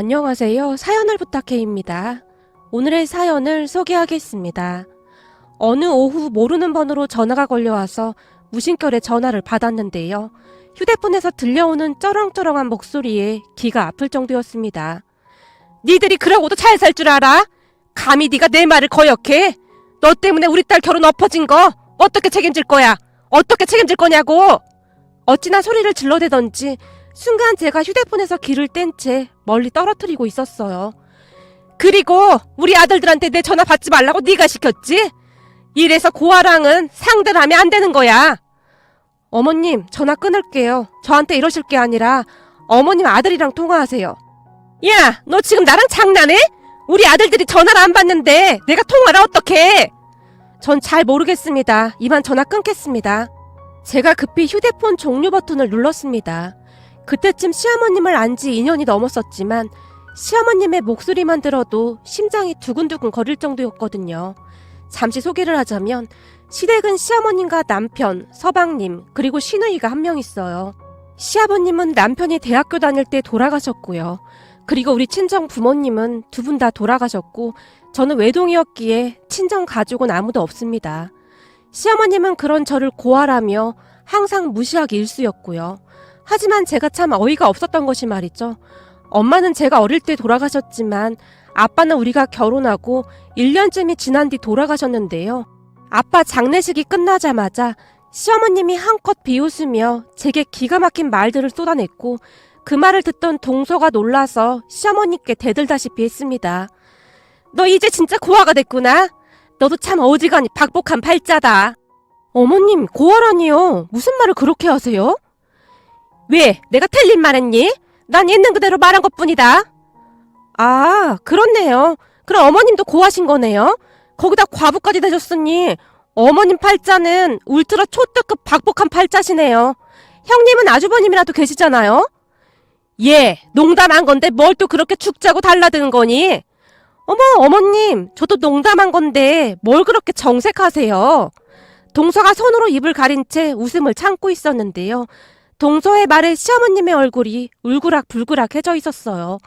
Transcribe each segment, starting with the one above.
안녕하세요. 사연을 부탁해입니다. 오늘의 사연을 소개하겠습니다. 어느 오후 모르는 번호로 전화가 걸려와서 무심결에 전화를 받았는데요. 휴대폰에서 들려오는 쩌렁쩌렁한 목소리에 귀가 아플 정도였습니다. 니들이 그러고도 잘 살 줄 알아? 감히 네가 내 말을 거역해? 너 때문에 우리 딸 결혼 엎어진 거 어떻게 책임질 거야? 어떻게 책임질 거냐고! 어찌나 소리를 질러대던지 순간 제가 휴대폰에서 귀를 뗀 채 멀리 떨어뜨리고 있었어요. 그리고 우리 아들들한테 내 전화 받지 말라고 네가 시켰지? 이래서 고아랑은 상대를 하면 안 되는 거야. 어머님, 전화 끊을게요. 저한테 이러실 게 아니라 어머님 아들이랑 통화하세요. 야, 너 지금 나랑 장난해? 우리 아들들이 전화를 안 받는데 내가 통화를 어떻게 해? 전 잘 모르겠습니다. 이만 전화 끊겠습니다. 제가 급히 휴대폰 종료 버튼을 눌렀습니다. 그때쯤 시어머님을 안 지 2년이 넘었었지만 시어머님의 목소리만 들어도 심장이 두근두근 거릴 정도였거든요. 잠시 소개를 하자면 시댁은 시어머님과 남편, 서방님, 그리고 시누이가 한 명 있어요. 시아버님은 남편이 대학교 다닐 때 돌아가셨고요. 그리고 우리 친정 부모님은 두 분 다 돌아가셨고 저는 외동이었기에 친정 가족은 아무도 없습니다. 시어머님은 그런 저를 고아라며 항상 무시하기 일쑤였고요. 하지만 제가 참 어이가 없었던 것이 말이죠. 엄마는 제가 어릴 때 돌아가셨지만 아빠는 우리가 결혼하고 1년쯤이 지난 뒤 돌아가셨는데요. 아빠 장례식이 끝나자마자 시어머님이 한껏 비웃으며 제게 기가 막힌 말들을 쏟아냈고 그 말을 듣던 동서가 놀라서 시어머님께 대들다시피 했습니다. 너 이제 진짜 고아가 됐구나. 너도 참 어지간히 박복한 팔자다. 어머님, 고아라니요. 무슨 말을 그렇게 하세요? 왜? 내가 틀린 말했니? 난 있는 그대로 말한 것뿐이다. 아, 그렇네요. 그럼 어머님도 고아신 거네요. 거기다 과부까지 되셨으니 어머님 팔자는 울트라 초특급 박복한 팔자시네요. 형님은 아주버님이라도 계시잖아요. 예, 농담한 건데 뭘 또 그렇게 죽자고 달라드는 거니? 어머, 어머님, 저도 농담한 건데 뭘 그렇게 정색하세요? 동서가 손으로 입을 가린 채 웃음을 참고 있었는데요. 동서의 말에 시어머님의 얼굴이 울그락불그락해져 있었어요.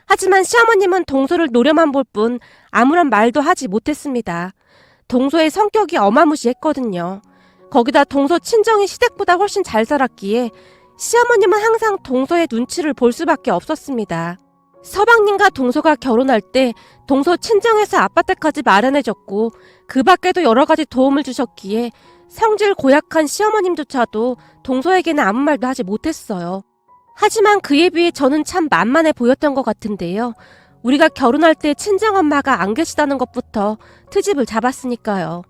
하지만 시어머님은 동서를 노려만 볼 뿐 아무런 말도 하지 못했습니다. 동서의 성격이 어마무시했거든요. 거기다 동서 친정이 시댁보다 훨씬 잘 살았기에 시어머님은 항상 동서의 눈치를 볼 수밖에 없었습니다. 서방님과 동서가 결혼할 때 동서 친정에서 아파트까지 마련해줬고 그 밖에도 여러 가지 도움을 주셨기에 성질 고약한 시어머님조차도 동서에게는 아무 말도 하지 못했어요. 하지만 그에 비해 저는 참 만만해 보였던 것 같은데요. 우리가 결혼할 때 친정엄마가 안 계시다는 것부터 트집을 잡았으니까요.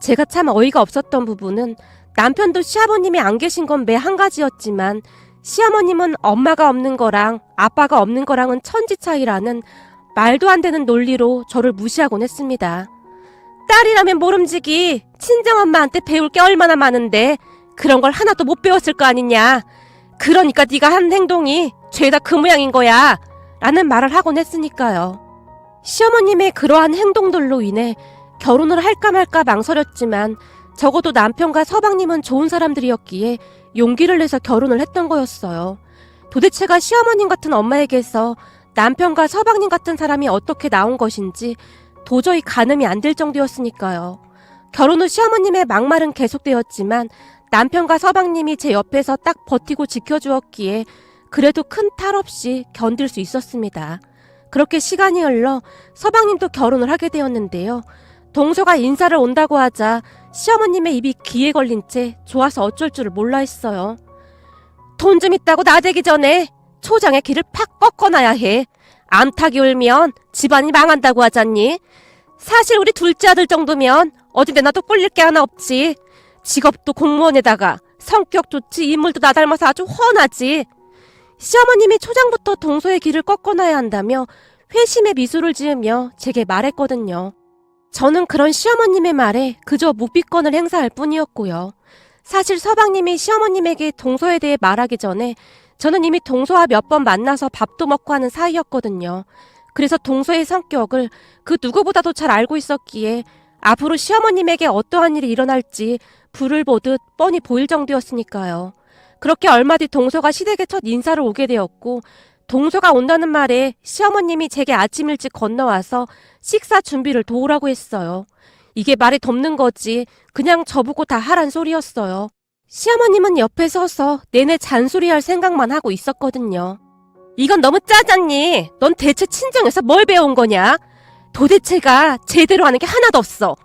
제가 참 어이가 없었던 부분은 남편도 시아버님이 안 계신 건 매 한 가지였지만 시어머님은 엄마가 없는 거랑 아빠가 없는 거랑은 천지 차이라는 말도 안 되는 논리로 저를 무시하곤 했습니다. 딸이라면 모름지기 친정엄마한테 배울 게 얼마나 많은데 그런 걸 하나도 못 배웠을 거 아니냐. 그러니까 네가 한 행동이 죄다 그 모양인 거야 라는 말을 하곤 했으니까요. 시어머님의 그러한 행동들로 인해 결혼을 할까 말까 망설였지만 적어도 남편과 서방님은 좋은 사람들이었기에 용기를 내서 결혼을 했던 거였어요. 도대체가 시어머님 같은 엄마에게서 남편과 서방님 같은 사람이 어떻게 나온 것인지 도저히 가늠이 안 될 정도였으니까요. 결혼 후 시어머님의 막말은 계속되었지만 남편과 서방님이 제 옆에서 딱 버티고 지켜주었기에 그래도 큰 탈 없이 견딜 수 있었습니다. 그렇게 시간이 흘러 서방님도 결혼을 하게 되었는데요. 동서가 인사를 온다고 하자 시어머님의 입이 귀에 걸린 채 좋아서 어쩔 줄을 몰라 했어요. 돈 좀 있다고 나대기 전에 초장에 귀를 팍 꺾어놔야 해. 암탉이 울면 집안이 망한다고 하잖니. 사실 우리 둘째 아들 정도면 어디 내놔도 꿀릴 게 하나 없지. 직업도 공무원에다가 성격 좋지 인물도 나 닮아서 아주 훤하지. 시어머님이 초장부터 동서의 귀를 꺾어놔야 한다며 회심의 미소를 지으며 제게 말했거든요. 저는 그런 시어머님의 말에 그저 묵비권을 행사할 뿐이었고요. 사실 서방님이 시어머님에게 동서에 대해 말하기 전에 저는 이미 동서와 몇 번 만나서 밥도 먹고 하는 사이였거든요. 그래서 동서의 성격을 그 누구보다도 잘 알고 있었기에 앞으로 시어머님에게 어떠한 일이 일어날지 불을 보듯 뻔히 보일 정도였으니까요. 그렇게 얼마 뒤 동서가 시댁에 첫 인사를 오게 되었고 동서가 온다는 말에 시어머님이 제게 아침 일찍 건너와서 식사 준비를 도우라고 했어요. 이게 말이 덮는 거지 그냥 저보고 다 하란 소리였어요. 시어머님은 옆에 서서 내내 잔소리할 생각만 하고 있었거든요. 이건 너무 짜잖니. 넌 대체 친정에서 뭘 배운 거냐? 도대체가 제대로 하는 게 하나도 없어.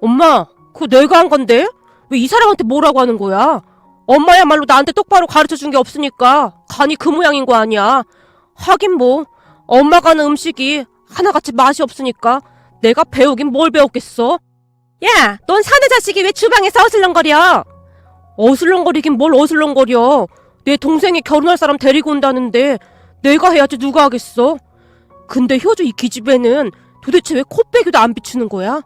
엄마, 그거 내가 한 건데? 왜 이 사람한테 뭐라고 하는 거야? 엄마야말로 나한테 똑바로 가르쳐준 게 없으니까 간이 그 모양인 거 아니야. 하긴 뭐 엄마가 하는 음식이 하나같이 맛이 없으니까 내가 배우긴 뭘 배웠겠어? 야, 넌 사내 자식이 왜 주방에서 어슬렁거려? 어슬렁거리긴 뭘 어슬렁거려. 내 동생이 결혼할 사람 데리고 온다는데 내가 해야지 누가 하겠어? 근데 효주 이 기집애는 도대체 왜 코빼기도 안 비추는 거야?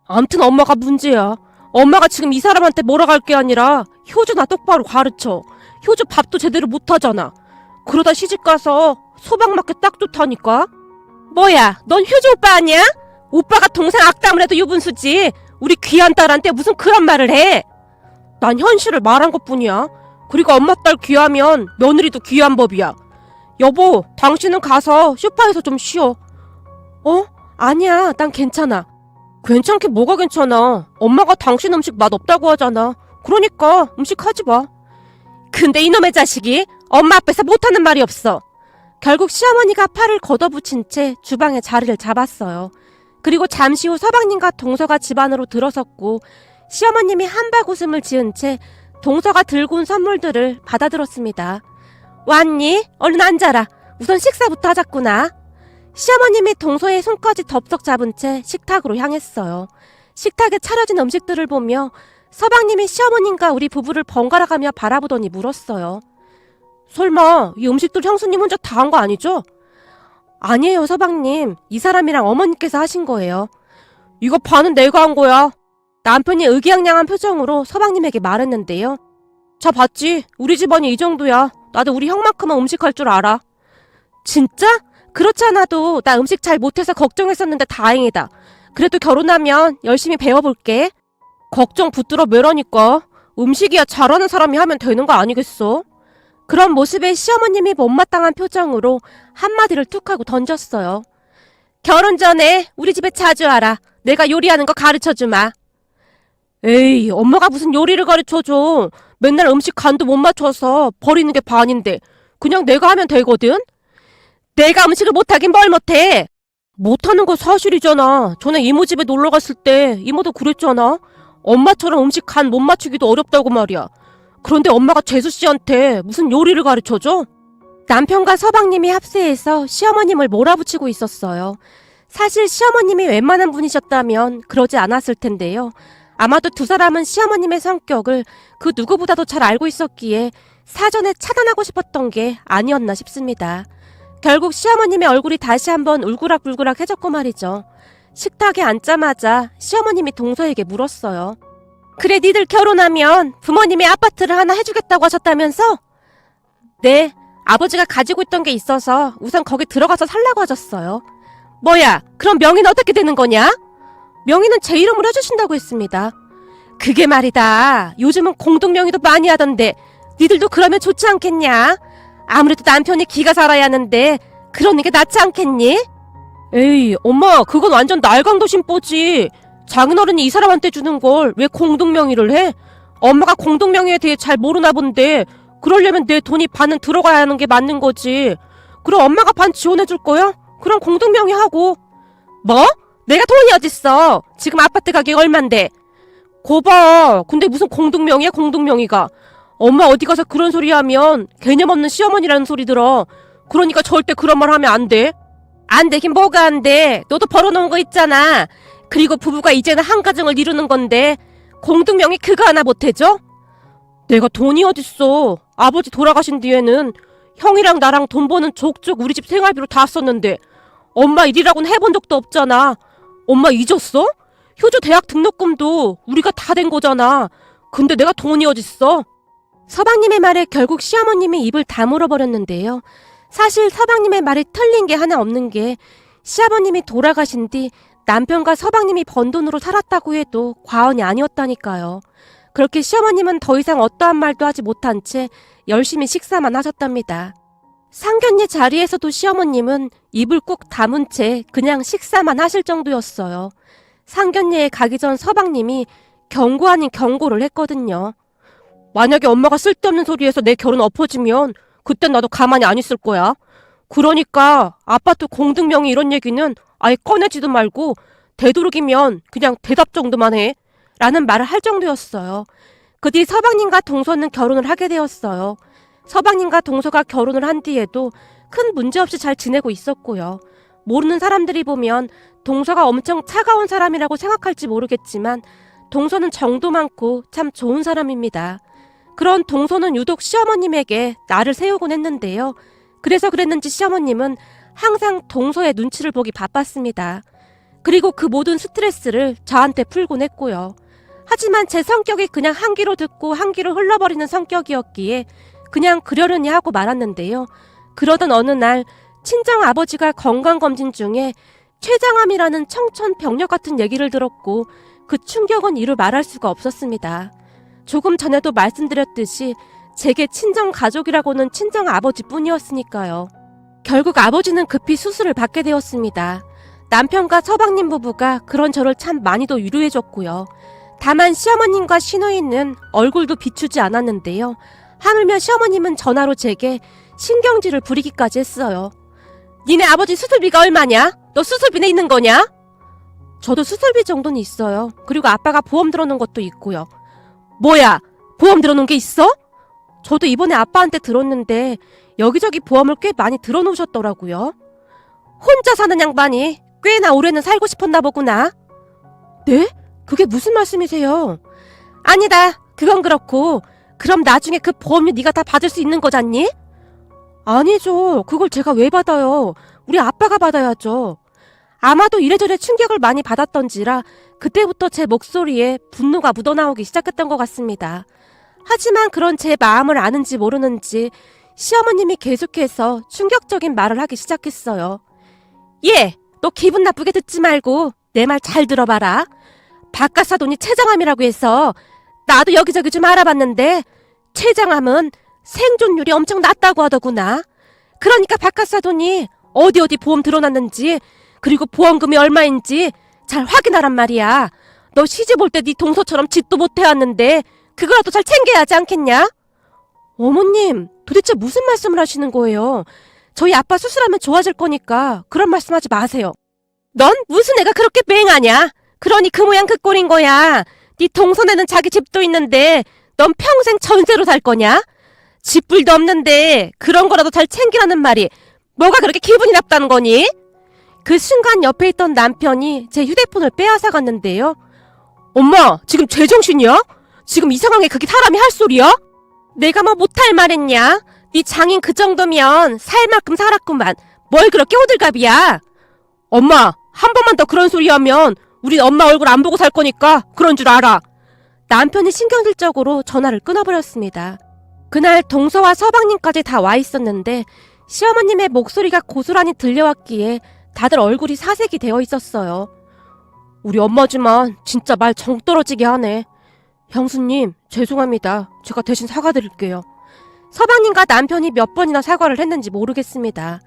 암튼 엄마가 문제야. 엄마가 지금 이 사람한테 몰아갈 게 아니라 효주나 똑바로 가르쳐. 효주 밥도 제대로 못하잖아. 그러다 시집가서 소방 맞게 딱 좋다니까. 뭐야, 넌 효주 오빠 아니야? 오빠가 동생 악담을 해도 유분수지. 우리 귀한 딸한테 무슨 그런 말을 해. 난 현실을 말한 것뿐이야. 그리고 엄마 딸 귀하면 며느리도 귀한 법이야. 여보, 당신은 가서 소파에서 좀 쉬어. 아니야, 난 괜찮아. 괜찮게 뭐가 괜찮아. 엄마가 당신 음식 맛없다고 하잖아. 그러니까 음식 하지 마. 근데 이놈의 자식이 엄마 앞에서 못하는 말이 없어. 결국 시어머니가 팔을 걷어붙인 채 주방에 자리를 잡았어요. 그리고 잠시 후 서방님과 동서가 집 안으로 들어섰고 시어머님이 한박 웃음을 지은 채 동서가 들고 온 선물들을 받아들었습니다. 왔니? 얼른 앉아라. 우선 식사부터 하자꾸나. 시어머님이 동서의 손까지 덥석 잡은 채 식탁으로 향했어요. 식탁에 차려진 음식들을 보며 서방님이 시어머님과 우리 부부를 번갈아가며 바라보더니 물었어요. 설마 이 음식들 형수님 혼자 다 한 거 아니죠? 아니에요, 서방님. 이 사람이랑 어머니께서 하신 거예요. 이거 반은 내가 한 거야. 남편이 의기양양한 표정으로 서방님에게 말했는데요. 자, 봤지? 우리 집안이 이 정도야. 나도 우리 형만큼은 음식할 줄 알아. 진짜? 그렇지 않아도 나 음식 잘 못해서 걱정했었는데 다행이다. 그래도 결혼하면 열심히 배워볼게. 걱정 붙들어 매라니까. 음식이야 잘하는 사람이 하면 되는 거 아니겠어? 그런 모습에 시어머님이 못마땅한 표정으로 한마디를 툭 하고 던졌어요. 결혼 전에 우리 집에 자주 와라. 내가 요리하는 거 가르쳐주마. 에이, 엄마가 무슨 요리를 가르쳐줘. 맨날 음식 간도 못 맞춰서 버리는 게 반인데 그냥 내가 하면 되거든? 내가 음식을 못하긴 뭘 못해. 못하는 거 사실이잖아. 전에 이모 집에 놀러 갔을 때 이모도 그랬잖아. 엄마처럼 음식 간 못 맞추기도 어렵다고 말이야. 그런데 엄마가 재수씨한테 무슨 요리를 가르쳐줘? 남편과 서방님이 합세해서 시어머님을 몰아붙이고 있었어요. 사실 시어머님이 웬만한 분이셨다면 그러지 않았을 텐데요. 아마도 두 사람은 시어머님의 성격을 그 누구보다도 잘 알고 있었기에 사전에 차단하고 싶었던 게 아니었나 싶습니다. 결국 시어머님의 얼굴이 다시 한번 울그락불그락해졌고 말이죠. 식탁에 앉자마자 시어머님이 동서에게 물었어요. 그래, 니들 결혼하면 부모님이 아파트를 하나 해주겠다고 하셨다면서? 네, 아버지가 가지고 있던 게 있어서 우선 거기 들어가서 살라고 하셨어요. 뭐야, 그럼 명의는 어떻게 되는 거냐? 명의는 제 이름으로 해주신다고 했습니다. 그게 말이다. 요즘은 공동명의도 많이 하던데 니들도 그러면 좋지 않겠냐? 아무래도 남편이 기가 살아야 하는데 그러는 게 낫지 않겠니? 에이, 엄마, 그건 완전 날강도 심보지. 장인어른이 이 사람한테 주는 걸 왜 공동명의를 해? 엄마가 공동명의에 대해 잘 모르나 본데 그러려면 내 돈이 반은 들어가야 하는 게 맞는 거지. 그럼 엄마가 반 지원해줄 거야? 그럼 공동명의 하고. 뭐? 내가 돈이 어딨어? 지금 아파트 가격이 얼만데? 거봐. 근데 무슨 공동명의야, 공동명의가. 엄마 어디 가서 그런 소리 하면 개념 없는 시어머니라는 소리 들어. 그러니까 절대 그런 말 하면 안 돼. 안 되긴 뭐가 안 돼. 너도 벌어놓은 거 있잖아. 그리고 부부가 이제는 한 가정을 이루는 건데 공동명의 그거 하나 못해줘? 내가 돈이 어딨어. 아버지 돌아가신 뒤에는 형이랑 나랑 돈 버는 족족 우리 집 생활비로 다 썼는데 엄마 일이라고는 해본 적도 없잖아. 엄마 잊었어? 효주 대학 등록금도 우리가 다 된 거잖아. 근데 내가 돈이 어딨어? 서방님의 말에 결국 시어머님이 입을 다물어 버렸는데요. 사실 서방님의 말이 틀린 게 하나 없는 게 시아버님이 돌아가신 뒤 남편과 서방님이 번 돈으로 살았다고 해도 과언이 아니었다니까요. 그렇게 시어머님은 더 이상 어떠한 말도 하지 못한 채 열심히 식사만 하셨답니다. 상견례 자리에서도 시어머님은 입을 꾹 다문 채 그냥 식사만 하실 정도였어요. 상견례에 가기 전 서방님이 경고 아닌 경고를 했거든요. 만약에 엄마가 쓸데없는 소리해서 내 결혼 엎어지면 그땐 나도 가만히 안 있을 거야. 그러니까 아파트 공등명의 이런 얘기는 아예 꺼내지도 말고 되도록이면 그냥 대답 정도만 해. 라는 말을 할 정도였어요. 그 뒤 서방님과 동서는 결혼을 하게 되었어요. 서방님과 동서가 결혼을 한 뒤에도 큰 문제 없이 잘 지내고 있었고요. 모르는 사람들이 보면 동서가 엄청 차가운 사람이라고 생각할지 모르겠지만 동서는 정도 많고 참 좋은 사람입니다. 그런 동서는 유독 시어머님에게 나를 세우곤 했는데요. 그래서 그랬는지 시어머님은 항상 동서의 눈치를 보기 바빴습니다. 그리고 그 모든 스트레스를 저한테 풀곤 했고요. 하지만 제 성격이 그냥 한 귀로 듣고 한 귀로 흘러버리는 성격이었기에 그냥 그러려니 하고 말았는데요. 그러던 어느 날 친정아버지가 건강검진 중에 췌장암이라는 청천벽력 같은 얘기를 들었고 그 충격은 이루 말할 수가 없었습니다. 조금 전에도 말씀드렸듯이 제게 친정가족이라고는 친정아버지뿐이었으니까요. 결국 아버지는 급히 수술을 받게 되었습니다. 남편과 서방님 부부가 그런저를 참 많이도 위로해줬고요. 다만 시어머님과 시누이는 얼굴도 비추지 않았는데요. 하물며 시어머님은 전화로 제게 신경질을 부리기까지 했어요. 니네 아버지 수술비가 얼마냐? 너 수술비 내있는 거냐? 저도 수술비 정도는 있어요. 그리고 아빠가 보험 들어놓은 것도 있고요. 뭐야? 보험 들어놓은 게 있어? 저도 이번에 아빠한테 들었는데 여기저기 보험을 꽤 많이 들어놓으셨더라고요. 혼자 사는 양반이 꽤나 오래는 살고 싶었나 보구나. 네? 그게 무슨 말씀이세요? 아니다. 그건 그렇고 그럼 나중에 그 보험료 네가 다 받을 수 있는 거잖니? 아니죠. 그걸 제가 왜 받아요? 우리 아빠가 받아야죠. 아마도 이래저래 충격을 많이 받았던지라 그때부터 제 목소리에 분노가 묻어나오기 시작했던 것 같습니다. 하지만 그런 제 마음을 아는지 모르는지 시어머님이 계속해서 충격적인 말을 하기 시작했어요. 예, 너 기분 나쁘게 듣지 말고 내 말 잘 들어봐라. 바깥사돈이 췌장암이라고 해서 나도 여기저기 좀 알아봤는데 췌장암은 생존율이 엄청 낮다고 하더구나. 그러니까 바깥사돈이 어디 보험 들어놨는지 그리고 보험금이 얼마인지 잘 확인하란 말이야. 너 시집 올 때 네 동서처럼 짓도 못 해왔는데 그거라도 잘 챙겨야 하지 않겠냐? 어머님, 도대체 무슨 말씀을 하시는 거예요? 저희 아빠 수술하면 좋아질 거니까 그런 말씀하지 마세요. 넌 무슨 애가 그렇게 맹하냐? 그러니 그 모양 그 꼴인 거야. 네 동서네는 자기 집도 있는데 넌 평생 전세로 살 거냐? 집불도 없는데 그런 거라도 잘 챙기라는 말이 뭐가 그렇게 기분이 나쁘다는 거니? 그 순간 옆에 있던 남편이 제 휴대폰을 빼앗아 갔는데요. 엄마, 지금 제정신이야? 지금 이 상황에 그게 사람이 할 소리야? 내가 뭐 못할 말했냐? 네 장인 그 정도면 살 만큼 살았구만. 뭘 그렇게 호들갑이야? 엄마, 한 번만 더 그런 소리 하면 우린 엄마 얼굴 안 보고 살 거니까 그런 줄 알아. 남편이 신경질적으로 전화를 끊어버렸습니다. 그날 동서와 서방님까지 다 와 있었는데 시어머님의 목소리가 고스란히 들려왔기에 다들 얼굴이 사색이 되어 있었어요. 우리 엄마지만 진짜 말 정 떨어지게 하네. 형수님, 죄송합니다. 제가 대신 사과드릴게요. 서방님과 남편이 몇 번이나 사과를 했는지 모르겠습니다.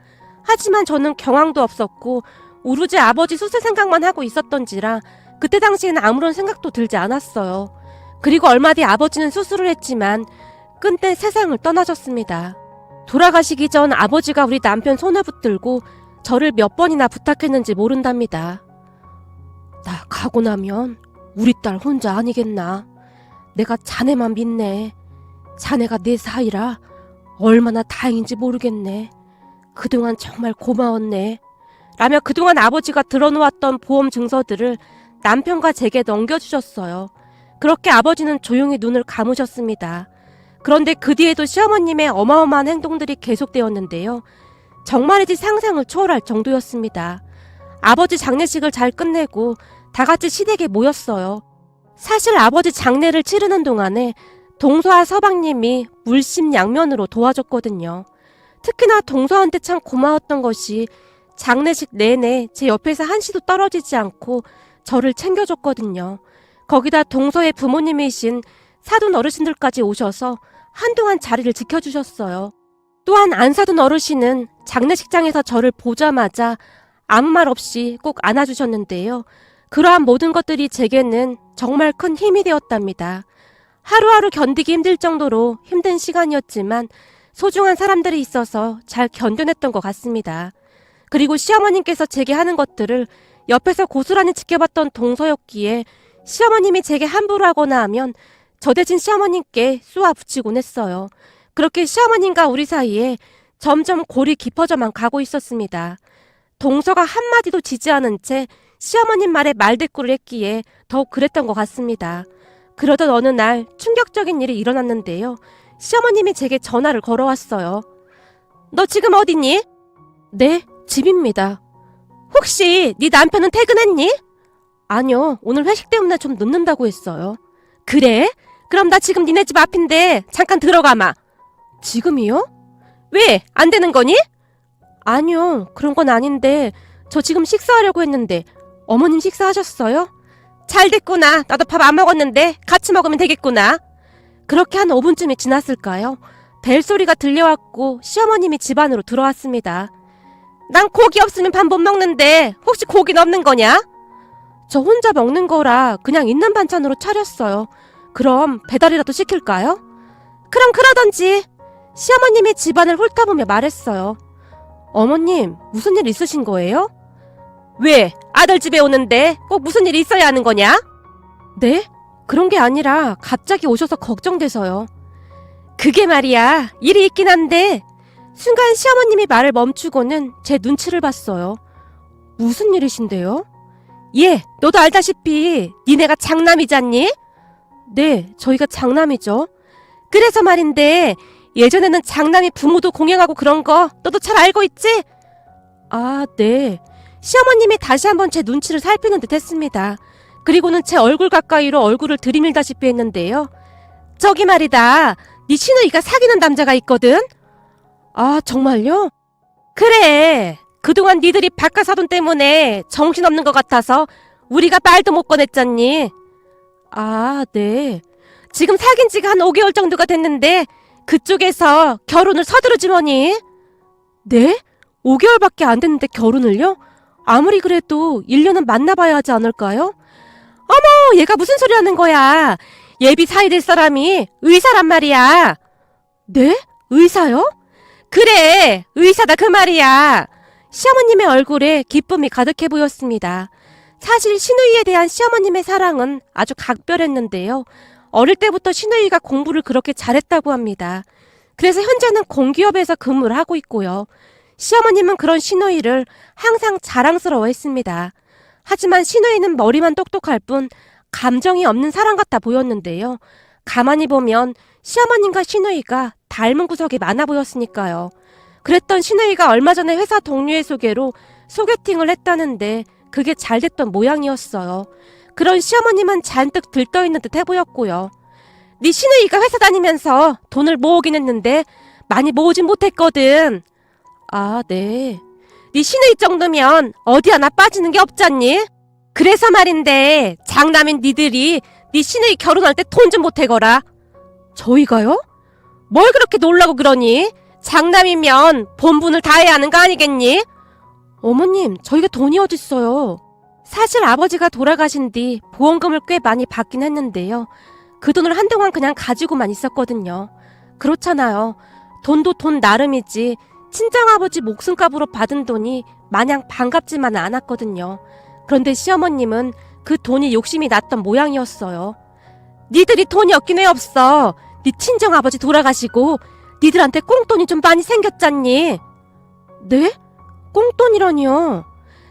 하지만 저는 경황도 없었고 오로지 아버지 수술 생각만 하고 있었던지라 그때 당시에는 아무런 생각도 들지 않았어요. 그리고 얼마 뒤 아버지는 수술을 했지만 끝내 세상을 떠나셨습니다. 돌아가시기 전 아버지가 우리 남편 손을 붙들고 저를 몇 번이나 부탁했는지 모른답니다. 나 가고 나면 우리 딸 혼자 아니겠나. 내가 자네만 믿네. 자네가 내 사이라 얼마나 다행인지 모르겠네. 그동안 정말 고마웠네. 라며 그동안 아버지가 들어놓았던 보험 증서들을 남편과 제게 넘겨주셨어요. 그렇게 아버지는 조용히 눈을 감으셨습니다. 그런데 그 뒤에도 시어머님의 어마어마한 행동들이 계속되었는데요. 정말이지 상상을 초월할 정도였습니다. 아버지 장례식을 잘 끝내고 다 같이 시댁에 모였어요. 사실 아버지 장례를 치르는 동안에 동서와 서방님이 물심양면으로 도와줬거든요. 특히나 동서한테 참 고마웠던 것이 장례식 내내 제 옆에서 한시도 떨어지지 않고 저를 챙겨줬거든요. 거기다 동서의 부모님이신 사돈 어르신들까지 오셔서 한동안 자리를 지켜주셨어요. 또한 안 사둔 어르신은 장례식장에서 저를 보자마자 아무 말 없이 꼭 안아주셨는데요. 그러한 모든 것들이 제게는 정말 큰 힘이 되었답니다. 하루하루 견디기 힘들 정도로 힘든 시간이었지만 소중한 사람들이 있어서 잘 견뎌냈던 것 같습니다. 그리고 시어머님께서 제게 하는 것들을 옆에서 고스란히 지켜봤던 동서였기에 시어머님이 제게 함부로 하거나 하면 저 대신 시어머님께 쏘아 붙이곤 했어요. 그렇게 시어머님과 우리 사이에 점점 골이 깊어져만 가고 있었습니다. 동서가 한마디도 지지 않은 채 시어머님 말에 말대꾸를 했기에 더욱 그랬던 것 같습니다. 그러던 어느 날 충격적인 일이 일어났는데요. 시어머님이 제게 전화를 걸어왔어요. 너 지금 어디니? 네, 집입니다. 혹시 네 남편은 퇴근했니? 아니요, 오늘 회식 때문에 좀 늦는다고 했어요. 그래? 그럼 나 지금 니네 집 앞인데 잠깐 들어가마. 지금이요? 왜? 안 되는 거니? 아니요, 그런 건 아닌데 저 지금 식사하려고 했는데 어머님 식사하셨어요? 잘 됐구나. 나도 밥 안 먹었는데 같이 먹으면 되겠구나. 그렇게 한 5분쯤이 지났을까요? 벨소리가 들려왔고 시어머님이 집 안으로 들어왔습니다. 난 고기 없으면 밥 못 먹는데 혹시 고기는 없는 거냐? 저 혼자 먹는 거라 그냥 있는 반찬으로 차렸어요. 그럼 배달이라도 시킬까요? 그럼 그러던지. 시어머님이 집안을 훑어보며 말했어요. 어머님, 무슨 일 있으신 거예요? 왜? 아들 집에 오는데 꼭 무슨 일이 있어야 하는 거냐? 네? 그런 게 아니라 갑자기 오셔서 걱정돼서요. 그게 말이야, 일이 있긴 한데. 순간 시어머님이 말을 멈추고는 제 눈치를 봤어요. 무슨 일이신데요? 예, 너도 알다시피 니네가 장남이잖니? 네, 저희가 장남이죠. 그래서 말인데 예전에는 장남이 부모도 공양하고 그런 거 너도 잘 알고 있지? 아, 네. 시어머님이 다시 한번 제 눈치를 살피는 듯 했습니다. 그리고는 제 얼굴 가까이로 얼굴을 들이밀다시피 했는데요. 저기 말이다, 네 시누이가 사귀는 남자가 있거든? 아, 정말요? 그래, 그동안 니들이 바깥 사돈 때문에 정신없는 것 같아서 우리가 말도 못 꺼냈잖니. 아, 네. 지금 사귄 지가 한 5개월 정도가 됐는데 그쪽에서 결혼을 서두르지 뭐니? 네? 5개월밖에 안 됐는데 결혼을요? 아무리 그래도 1년은 만나봐야 하지 않을까요? 어머, 얘가 무슨 소리 하는 거야. 예비 사이 될 사람이 의사란 말이야. 네? 의사요? 그래, 의사다 그 말이야. 시어머님의 얼굴에 기쁨이 가득해 보였습니다. 사실 시누이에 대한 시어머님의 사랑은 아주 각별했는데요. 어릴 때부터 시누이가 공부를 그렇게 잘했다고 합니다. 그래서 현재는 공기업에서 근무를 하고 있고요. 시어머님은 그런 시누이를 항상 자랑스러워했습니다. 하지만 시누이는 머리만 똑똑할 뿐 감정이 없는 사람 같아 보였는데요. 가만히 보면 시어머님과 시누이가 닮은 구석이 많아 보였으니까요. 그랬던 시누이가 얼마 전에 회사 동료의 소개로 소개팅을 했다는데 그게 잘 됐던 모양이었어요. 그런 시어머님은 잔뜩 들떠있는 듯 해보였고요. 네 시누이가 회사 다니면서 돈을 모으긴 했는데 많이 모으진 못했거든. 아, 네. 네 시누이 정도면 어디 하나 빠지는 게 없잖니? 그래서 말인데 장남인 니들이 네 시누이 결혼할 때 돈 좀 보태거라. 저희가요? 뭘 그렇게 놀라고 그러니? 장남이면 본분을 다해야 하는 거 아니겠니? 어머님, 저희가 돈이 어딨어요. 사실 아버지가 돌아가신 뒤 보험금을 꽤 많이 받긴 했는데요. 그 돈을 한동안 그냥 가지고만 있었거든요. 그렇잖아요. 돈도 돈 나름이지 친정아버지 목숨값으로 받은 돈이 마냥 반갑지만은 않았거든요. 그런데 시어머님은 그 돈이 욕심이 났던 모양이었어요. 니들이 돈이 없긴 왜 없어. 니 친정아버지 돌아가시고 니들한테 꽁돈이 좀 많이 생겼잖니. 네? 꽁돈이라니요?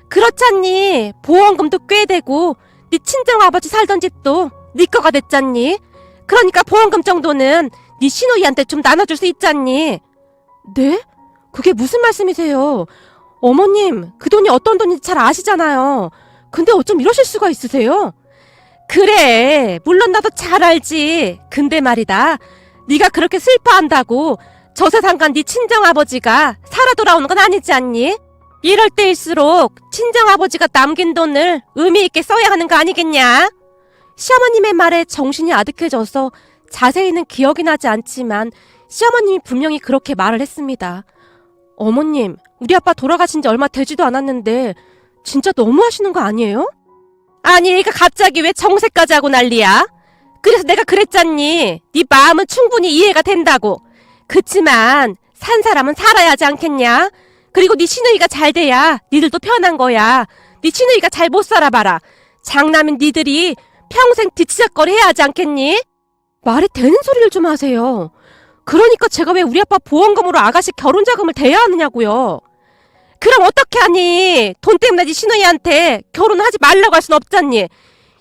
그렇잖니. 보험금도 꽤 되고 네 친정아버지 살던 집도 네 거가 됐잖니. 그러니까 보험금 정도는 네 시누이한테 좀 나눠줄 수 있잖니. 네? 그게 무슨 말씀이세요? 어머님, 그 돈이 어떤 돈인지 잘 아시잖아요. 근데 어쩜 이러실 수가 있으세요? 그래, 물론 나도 잘 알지. 근데 말이다, 네가 그렇게 슬퍼한다고 저 세상 간 네 친정아버지가 살아 돌아오는 건 아니지 않니? 이럴 때일수록 친정아버지가 남긴 돈을 의미 있게 써야 하는 거 아니겠냐? 시어머님의 말에 정신이 아득해져서 자세히는 기억이 나지 않지만 시어머님이 분명히 그렇게 말을 했습니다. 어머님, 우리 아빠 돌아가신 지 얼마 되지도 않았는데 진짜 너무하시는 거 아니에요? 아니, 얘가 갑자기 왜 정색까지 하고 난리야? 그래서 내가 그랬잖니. 네 마음은 충분히 이해가 된다고. 그치만 산 사람은 살아야 하지 않겠냐? 그리고 네 시누이가 잘 돼야 니들도 편한 거야. 네 시누이가 잘 못 살아봐라. 장남인 니들이 평생 뒤치작거리 해야 하지 않겠니? 말이 되는 소리를 좀 하세요. 그러니까 제가 왜 우리 아빠 보험금으로 아가씨 결혼자금을 대야 하느냐고요. 그럼 어떻게 하니? 돈 때문에 네 시누이한테 결혼하지 말라고 할 순 없잖니.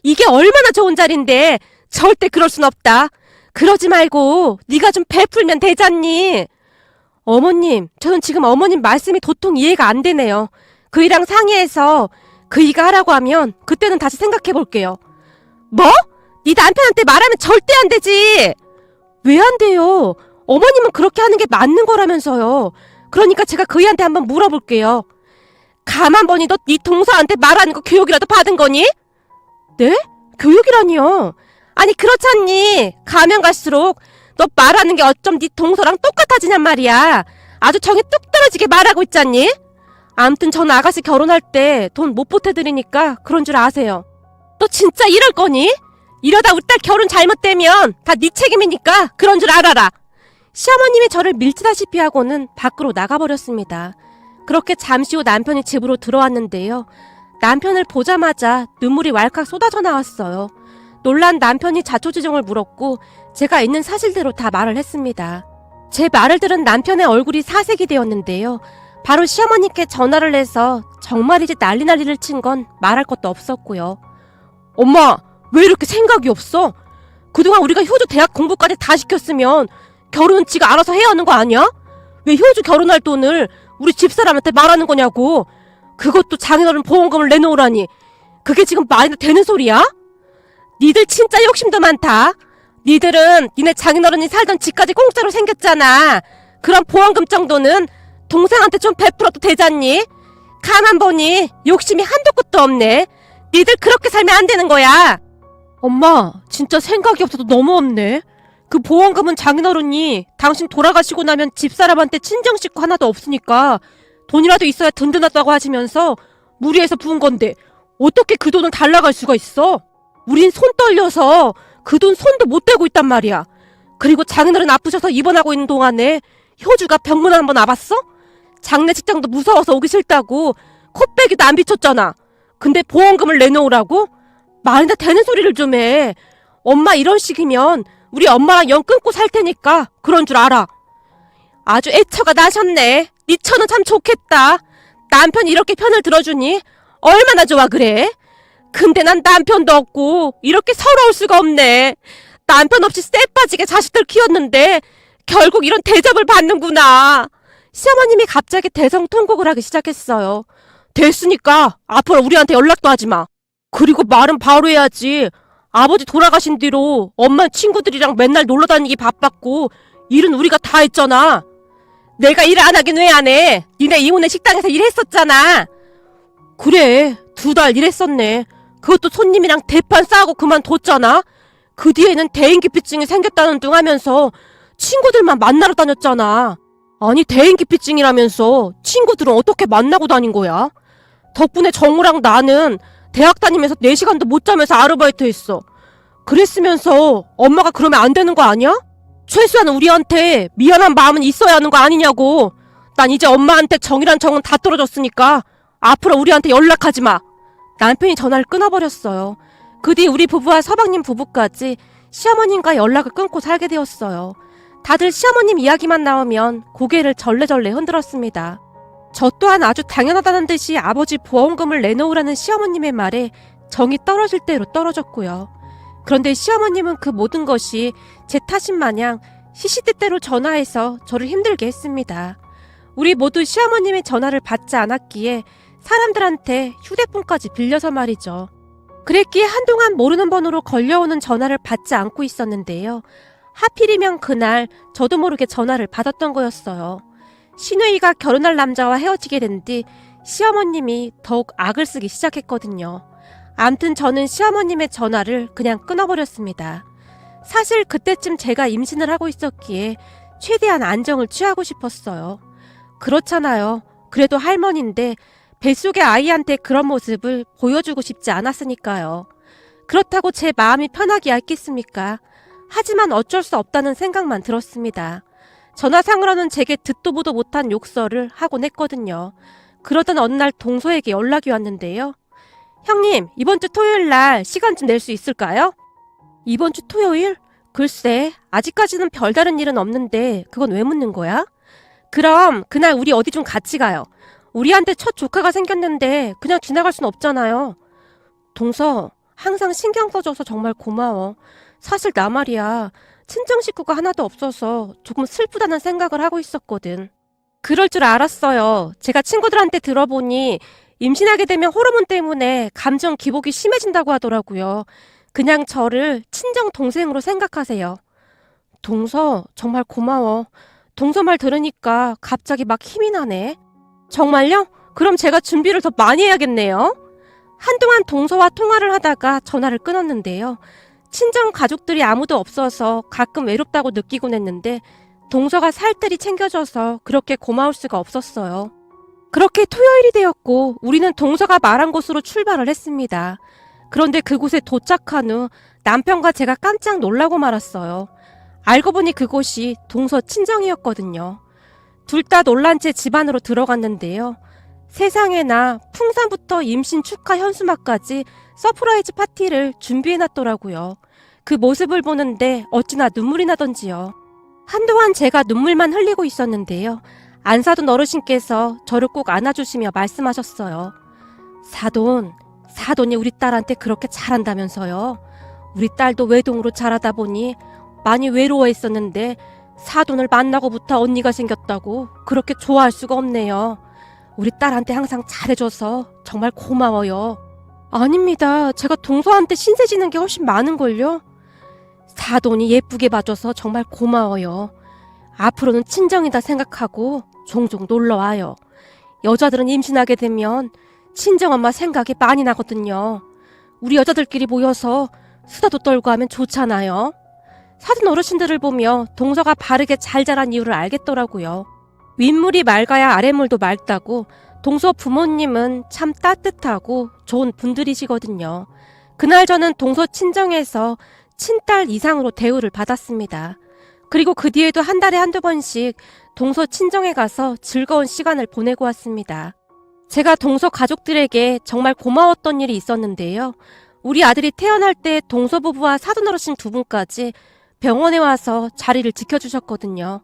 이게 얼마나 좋은 자리인데 절대 그럴 순 없다. 그러지 말고 네가 좀 베풀면 되잖니. 어머님, 저는 지금 어머님 말씀이 도통 이해가 안 되네요. 그이랑 상의해서 그이가 하라고 하면 그때는 다시 생각해 볼게요. 뭐? 네 남편한테 말하면 절대 안 되지. 왜 안 돼요? 어머님은 그렇게 하는 게 맞는 거라면서요. 그러니까 제가 그이한테 한번 물어볼게요. 가만 보니 너 네 동서한테 말하는 거 교육이라도 받은 거니? 네? 교육이라니요? 아니 그렇잖니. 가면 갈수록 너 말하는 게 어쩜 네 동서랑 똑같아지냔 말이야. 아주 정이 뚝 떨어지게 말하고 있잖니. 암튼 전 아가씨 결혼할 때 돈 못 보태드리니까 그런 줄 아세요. 너 진짜 이럴 거니? 이러다 우리 딸 결혼 잘못되면 다 네 책임이니까 그런 줄 알아라. 시어머님이 저를 밀치다시피 하고는 밖으로 나가버렸습니다. 그렇게 잠시 후 남편이 집으로 들어왔는데요. 남편을 보자마자 눈물이 왈칵 쏟아져 나왔어요. 놀란 남편이 자초지종을 물었고 제가 있는 사실대로 다 말을 했습니다. 제 말을 들은 남편의 얼굴이 사색이 되었는데요. 바로 시어머니께 전화를 해서 정말이지 난리를 친 건 말할 것도 없었고요. 엄마, 왜 이렇게 생각이 없어? 그동안 우리가 효주 대학 공부까지 다 시켰으면 결혼은 지가 알아서 해야 하는 거 아니야? 왜 효주 결혼할 돈을 우리 집사람한테 말하는 거냐고. 그것도 장인어른 보험금을 내놓으라니. 그게 지금 말이 되는 소리야? 니들 진짜 욕심도 많다. 니들은 니네 장인어른이 살던 집까지 공짜로 생겼잖아. 그럼 보험금 정도는 동생한테 좀 베풀어도 되잖니? 가만 보니 욕심이 한도 끝도 없네. 니들 그렇게 살면 안 되는 거야. 엄마, 진짜 생각이 없어도 너무 없네. 그 보험금은 장인어른이 당신 돌아가시고 나면 집사람한테 친정식구 하나도 없으니까 돈이라도 있어야 든든하다고 하시면서 무리해서 부은 건데 어떻게 그 돈을 달라갈 수가 있어? 우린 손 떨려서 그 돈 손도 못 대고 있단 말이야. 그리고 장인어른 아프셔서 입원하고 있는 동안에 효주가 병문 한번 와봤어? 장례식장도 무서워서 오기 싫다고 코빼기도 안 비쳤잖아. 근데 보험금을 내놓으라고? 말이나 되는 소리를 좀 해. 엄마 이런 식이면 우리 엄마랑 연 끊고 살 테니까 그런 줄 알아. 아주 애처가 나셨네. 네 처는 참 좋겠다. 남편이 이렇게 편을 들어주니 얼마나 좋아 그래. 근데 난 남편도 없고 이렇게 서러울 수가 없네. 남편 없이 쎄 빠지게 자식들 키웠는데 결국 이런 대접을 받는구나. 시어머님이 갑자기 대성통곡을 하기 시작했어요. 됐으니까 앞으로 우리한테 연락도 하지 마. 그리고 말은 바로 해야지. 아버지 돌아가신 뒤로 엄마 친구들이랑 맨날 놀러 다니기 바빴고 일은 우리가 다 했잖아. 내가 일 안 하긴 왜 안 해? 니네 이모네 식당에서 일했었잖아. 그래, 2달 일했었네. 그것도 손님이랑 대판 싸우고 그만뒀잖아. 그 뒤에는 대인기피증이 생겼다는 둥 하면서 친구들만 만나러 다녔잖아. 아니 대인기피증이라면서 친구들은 어떻게 만나고 다닌 거야? 덕분에 정우랑 나는 대학 다니면서 4시간도 못 자면서 아르바이트 했어. 그랬으면서 엄마가 그러면 안 되는 거 아니야? 최소한 우리한테 미안한 마음은 있어야 하는 거 아니냐고. 난 이제 엄마한테 정이란 정은 다 떨어졌으니까 앞으로 우리한테 연락하지 마. 남편이 전화를 끊어버렸어요. 그 뒤 우리 부부와 서방님 부부까지 시어머님과 연락을 끊고 살게 되었어요. 다들 시어머님 이야기만 나오면 고개를 절레절레 흔들었습니다. 저 또한 아주 당연하다는 듯이 아버지 보험금을 내놓으라는 시어머님의 말에 정이 떨어질 대로 떨어졌고요. 그런데 시어머님은 그 모든 것이 제 탓인 마냥 시시때때로 전화해서 저를 힘들게 했습니다. 우리 모두 시어머님의 전화를 받지 않았기에 사람들한테 휴대폰까지 빌려서 말이죠. 그랬기에 한동안 모르는 번호로 걸려오는 전화를 받지 않고 있었는데요. 하필이면 그날 저도 모르게 전화를 받았던 거였어요. 시누이가 결혼할 남자와 헤어지게 된 뒤 시어머님이 더욱 악을 쓰기 시작했거든요. 암튼 저는 시어머님의 전화를 그냥 끊어버렸습니다. 사실 그때쯤 제가 임신을 하고 있었기에 최대한 안정을 취하고 싶었어요. 그렇잖아요. 그래도 할머니인데 뱃속의 아이한테 그런 모습을 보여주고 싶지 않았으니까요. 그렇다고 제 마음이 편하게 했겠습니까? 하지만 어쩔 수 없다는 생각만 들었습니다. 전화상으로는 제게 듣도 보도 못한 욕설을 하곤 했거든요. 그러던 어느 날 동서에게 연락이 왔는데요. 형님, 이번 주 토요일 날 시간 좀 낼 수 있을까요? 이번 주 토요일? 글쎄, 아직까지는 별다른 일은 없는데 그건 왜 묻는 거야? 그럼 그날 우리 어디 좀 같이 가요. 우리한테 첫 조카가 생겼는데 그냥 지나갈 순 없잖아요. 동서, 항상 신경 써줘서 정말 고마워. 사실 나 말이야. 친정 식구가 하나도 없어서 조금 슬프다는 생각을 하고 있었거든. 그럴 줄 알았어요. 제가 친구들한테 들어보니 임신하게 되면 호르몬 때문에 감정 기복이 심해진다고 하더라고요. 그냥 저를 친정 동생으로 생각하세요. 동서, 정말 고마워. 동서 말 들으니까 갑자기 막 힘이 나네. 정말요? 그럼 제가 준비를 더 많이 해야겠네요. 한동안 동서와 통화를 하다가 전화를 끊었는데요. 친정 가족들이 아무도 없어서 가끔 외롭다고 느끼곤 했는데 동서가 살뜰히 챙겨줘서 그렇게 고마울 수가 없었어요. 그렇게 토요일이 되었고 우리는 동서가 말한 곳으로 출발을 했습니다. 그런데 그곳에 도착한 후 남편과 제가 깜짝 놀라고 말았어요. 알고 보니 그곳이 동서 친정이었거든요. 둘 다 놀란 채 집 안으로 들어갔는데요. 세상에나 풍산부터 임신 축하 현수막까지 서프라이즈 파티를 준비해놨더라고요. 그 모습을 보는데 어찌나 눈물이 나던지요. 한동안 제가 눈물만 흘리고 있었는데요. 안사돈 어르신께서 저를 꼭 안아주시며 말씀하셨어요. 사돈이 우리 딸한테 그렇게 잘한다면서요. 우리 딸도 외동으로 자라다 보니 많이 외로워했었는데 사돈을 만나고부터 언니가 생겼다고 그렇게 좋아할 수가 없네요. 우리 딸한테 항상 잘해줘서 정말 고마워요. 아닙니다. 제가 동서한테 신세 지는 게 훨씬 많은걸요. 사돈이 예쁘게 봐줘서 정말 고마워요. 앞으로는 친정이다 생각하고 종종 놀러와요. 여자들은 임신하게 되면 친정엄마 생각이 많이 나거든요. 우리 여자들끼리 모여서 수다도 떨고 하면 좋잖아요. 사돈 어르신들을 보며 동서가 바르게 잘 자란 이유를 알겠더라고요. 윗물이 맑아야 아랫물도 맑다고 동서 부모님은 참 따뜻하고 좋은 분들이시거든요. 그날 저는 동서 친정에서 친딸 이상으로 대우를 받았습니다. 그리고 그 뒤에도 한 달에 한두 번씩 동서 친정에 가서 즐거운 시간을 보내고 왔습니다. 제가 동서 가족들에게 정말 고마웠던 일이 있었는데요. 우리 아들이 태어날 때 동서 부부와 사돈 어르신 두 분까지 병원에 와서 자리를 지켜주셨거든요.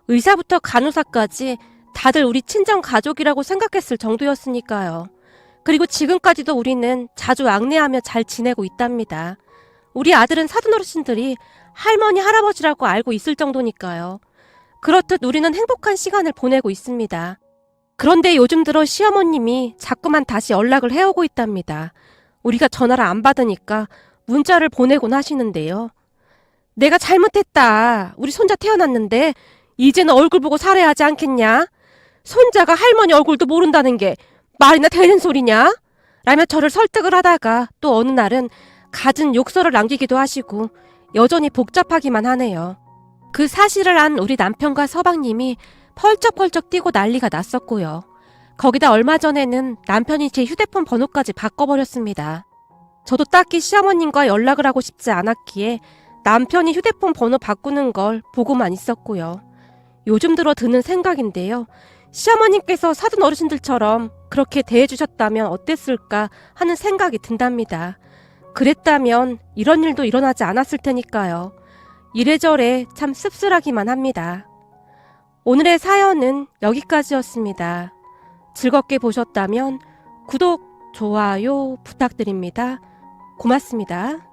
의사부터 간호사까지 다들 우리 친정 가족이라고 생각했을 정도였으니까요. 그리고 지금까지도 우리는 자주 안내하며 잘 지내고 있답니다. 우리 아들은 사돈 어르신들이 할머니, 할아버지라고 알고 있을 정도니까요. 그렇듯 우리는 행복한 시간을 보내고 있습니다. 그런데 요즘 들어 시어머님이 자꾸만 다시 연락을 해오고 있답니다. 우리가 전화를 안 받으니까 문자를 보내곤 하시는데요. 내가 잘못했다. 우리 손자 태어났는데 이제는 얼굴 보고 살아야 하지 않겠냐? 손자가 할머니 얼굴도 모른다는 게 말이나 되는 소리냐? 라며 저를 설득을 하다가 또 어느 날은 갖은 욕설을 남기기도 하시고 여전히 복잡하기만 하네요. 그 사실을 안 우리 남편과 서방님이 펄쩍펄쩍 뛰고 난리가 났었고요. 거기다 얼마 전에는 남편이 제 휴대폰 번호까지 바꿔버렸습니다. 저도 딱히 시어머님과 연락을 하고 싶지 않았기에 남편이 휴대폰 번호 바꾸는 걸 보고만 있었고요. 요즘 들어 드는 생각인데요. 시어머님께서 사돈 어르신들처럼 그렇게 대해주셨다면 어땠을까 하는 생각이 든답니다. 그랬다면 이런 일도 일어나지 않았을 테니까요. 이래저래 참 씁쓸하기만 합니다. 오늘의 사연은 여기까지였습니다. 즐겁게 보셨다면 구독, 좋아요 부탁드립니다. 고맙습니다.